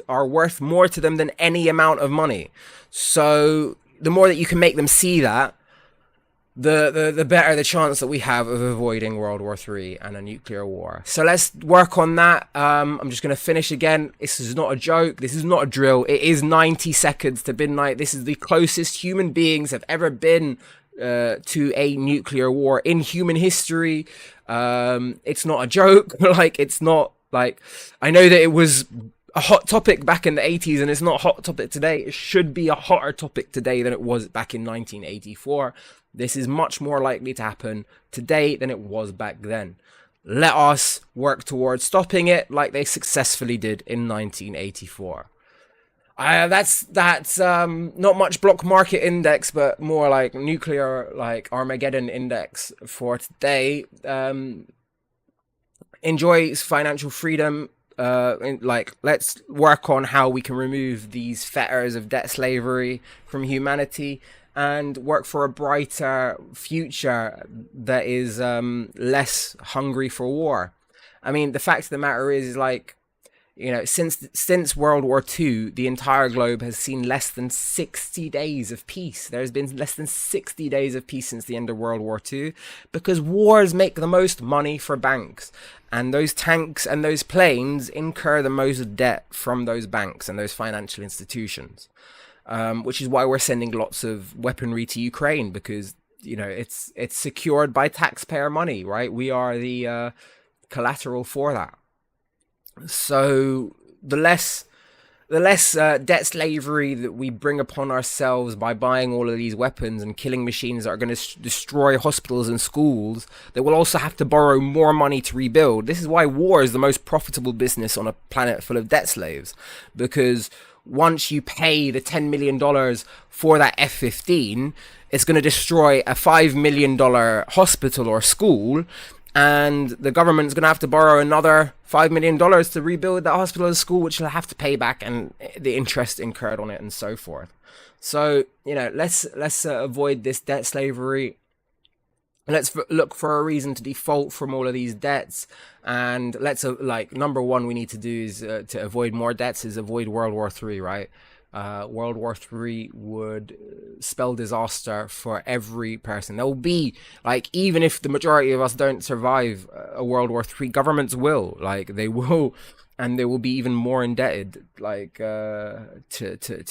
are worth more to them than any amount of money. So the more that you can make them see that, the better the chance that we have of avoiding World War III and a nuclear war. So let's work on that. I'm just going to finish again. This is not a joke. This is not a drill. It is 90 seconds to midnight. This is the closest human beings have ever been to a nuclear war in human history. It's not a joke. Like, it's not like, I know that it was a hot topic back in the 80s, and it's not a hot topic today. It should be a hotter topic today than it was back in 1984. This is much more likely to happen today than it was back then. Let us work towards stopping it like they successfully did in 1984. That's not much block market index, but more like nuclear, like Armageddon index for today. Enjoy financial freedom. Let's work on how we can remove these fetters of debt slavery from humanity, and work for a brighter future that is less hungry for war. I mean, the fact of the matter is, like, you know, since World War II, the entire globe has seen less than 60 days of peace. There's been less than 60 days of peace since the end of World War II, because wars make the most money for banks. And those tanks and those planes incur the most debt from those banks and those financial institutions. Which is why we're sending lots of weaponry to Ukraine, because, you know, it's secured by taxpayer money, right? We are the collateral for that. So the less debt slavery that we bring upon ourselves by buying all of these weapons and killing machines that are going to destroy hospitals and schools, that will also have to borrow more money to rebuild. This is why war is the most profitable business on a planet full of debt slaves, because once you pay the $10 million for that F-15, it's going to destroy a $5 million hospital or school, and the government's going to have to borrow another $5 million to rebuild that hospital or school, which they'll have to pay back, and the interest incurred on it, and so forth. So, you know, let's avoid this debt slavery. Let's look for a reason to default from all of these debts, and let's number one we need to do is to avoid more debts is avoid World War III, right? World War III would spell disaster for every person. There will be, like, even if the majority of us don't survive a World War III, governments will, like, they will, and they will be even more indebted, like, to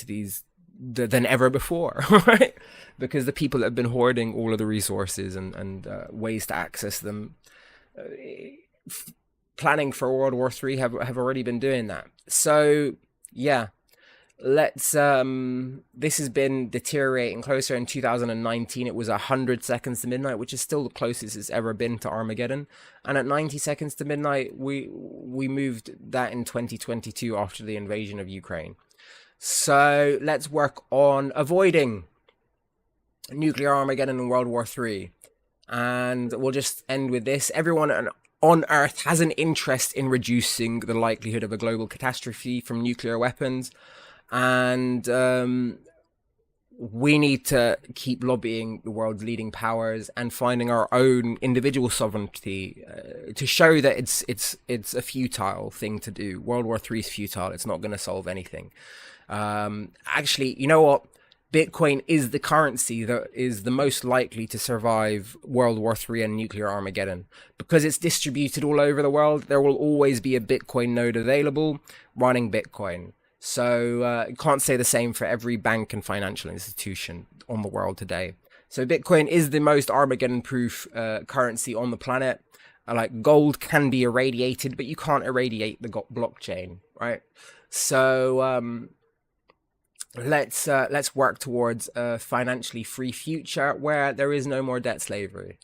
these than ever before, right? Because the people that have been hoarding all of the resources and ways to access them, planning for World War III, have already been doing that. So yeah, let's this has been deteriorating closer. In 2019 it was 100 seconds to midnight, which is still the closest it's ever been to Armageddon, and at 90 seconds to midnight we moved that in 2022 after the invasion of Ukraine. So let's work on avoiding nuclear Armageddon and World War III. And we'll just end with this. Everyone on Earth has an interest in reducing the likelihood of a global catastrophe from nuclear weapons. And we need to keep lobbying the world's leading powers and finding our own individual sovereignty to show that it's a futile thing to do. World War III is futile. It's not going to solve anything. Actually, you know what? Bitcoin is the currency that is the most likely to survive World War III and nuclear Armageddon. Because it's distributed all over the world, there will always be a Bitcoin node available running Bitcoin. So you can't say the same for every bank and financial institution on the world today. So Bitcoin is the most Armageddon-proof currency on the planet. Like, gold can be irradiated, but you can't irradiate the blockchain, right? So let's work towards a financially free future where there is no more debt slavery.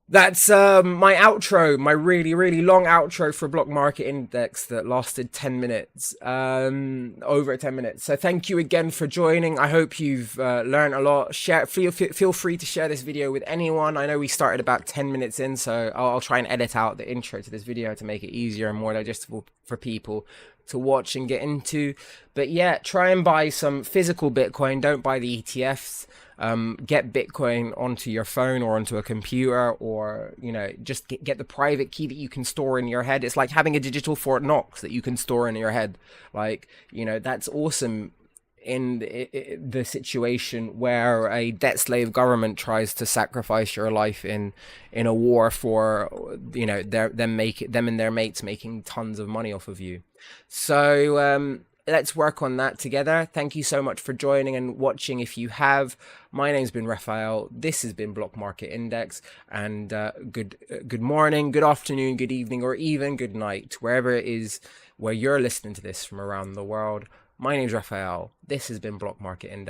That's my outro, my really, really long outro for Block Market Index that lasted 10 minutes, over 10 minutes. So thank you again for joining. I hope you've learned a lot. Feel free to share this video with anyone. I know we started about 10 minutes in, so I'll try and edit out the intro to this video to make it easier and more digestible for people. to watch and get into. But yeah, try and buy some physical Bitcoin. Don't buy the ETFs. Get Bitcoin onto your phone or onto a computer, or just get the private key that you can store in your head. It's like having a digital Fort Knox that you can store in your head. Like, that's awesome in the situation where a debt slave government tries to sacrifice your life in a war for them and their mates making tons of money off of you. So let's work on that together. Thank you so much for joining and watching. If you have, my name's been Raphael. This has been Block Market Index, and good morning, good afternoon, good evening, or even good night, wherever it is where you're listening to this from around the world. My name's Raphael. This has been Block Market Index.